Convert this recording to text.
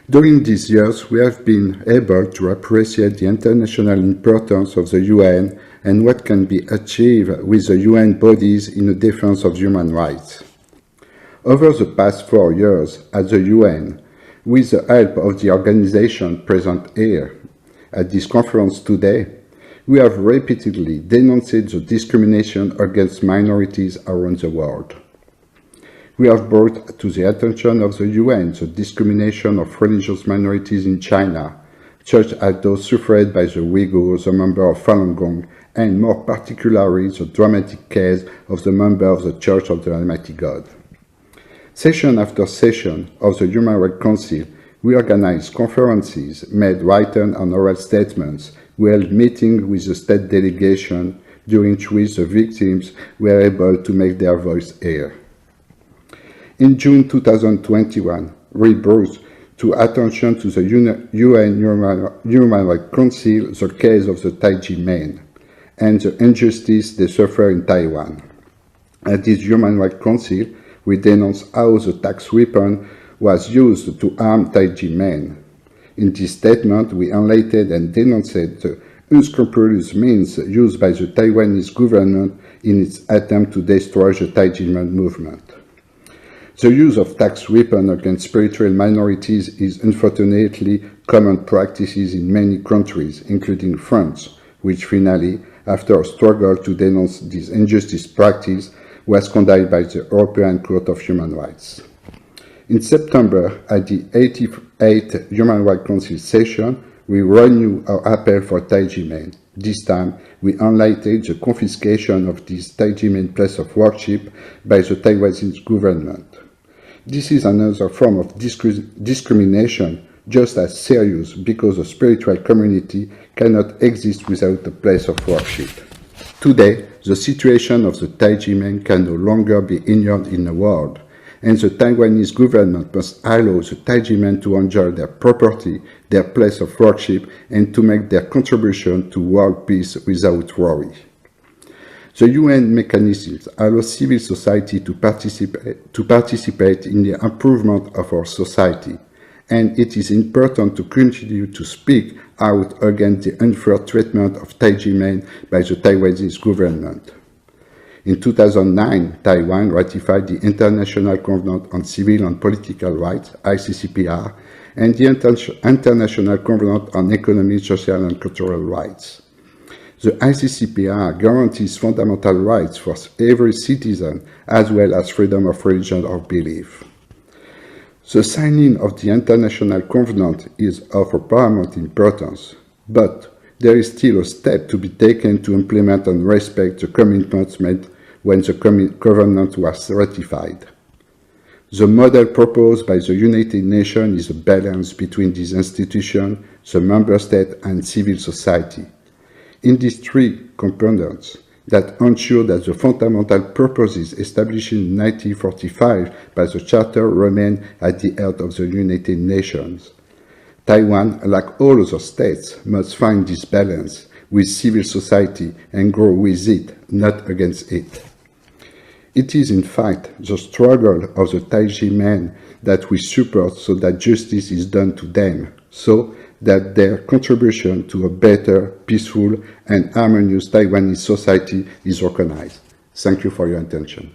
During these years, we have been able to appreciate the international importance of the UN and what can be achieved with the UN bodies in the defense of human rights. Over the past 4 years at the UN, with the help of the organization present here at this conference today, we have repeatedly denounced the discrimination against minorities around the world. We have brought to the attention of the UN the discrimination of religious minorities in China, such as those suffered by the Uyghurs, a member of Falun Gong, and more particularly the dramatic case of the member of the Church of the Almighty God. Session after session of the Human Rights Council, we organized conferences, made written and oral statements, we held meetings with the state delegation, during which the victims were able to make their voice heard. In June 2021, we brought to attention to the UN Human Rights Council the case of the Taiji men and the injustice they suffer in Taiwan. At this Human Rights Council, we denounced how the tax weapon was used to harm Taiji men. In this statement, we highlighted and denounced the unscrupulous means used by the Taiwanese government in its attempt to destroy the Taiji men movement. The use of tax weapons against spiritual minorities is unfortunately common practices in many countries, including France, which finally, after a struggle to denounce this injustice practice, was condemned by the European Court of Human Rights. In September, at the 88th Human Rights Council session, we renewed our appeal for Taiji men. This time, we highlighted the confiscation of this Taiji men place of worship by the Taiwanese government. This is another form of discrimination, just as serious, because the spiritual community cannot exist without a place of worship. Today, the situation of the Taiji men can no longer be ignored in the world, and the Taiwanese government must allow the Taiji men to enjoy their property, their place of worship, and to make their contribution to world peace without worry. The UN mechanisms allow civil society to participate in the improvement of our society, and it is important to continue to speak out against the unfair treatment of Taiji men by the Taiwanese government. In 2009, Taiwan ratified the International Covenant on Civil and Political Rights, ICCPR, and the International Covenant on Economic, Social and Cultural Rights. The ICCPR guarantees fundamental rights for every citizen, as well as freedom of religion or belief. The signing of the International Covenant is of paramount importance, but there is still a step to be taken to implement and respect the commitments made when the covenant was ratified. The model proposed by the United Nations is a balance between these institutions, the member state, and civil society. In these three components that ensure that the fundamental purposes established in 1945 by the Charter remain at the heart of the United Nations. Taiwan, like all other states, must find this balance with civil society and grow with it, not against it. It is in fact the struggle of the Taiji men that we support so that justice is done to them, so that their contribution to a better, peaceful, and harmonious Taiwanese society is recognized. Thank you for your attention.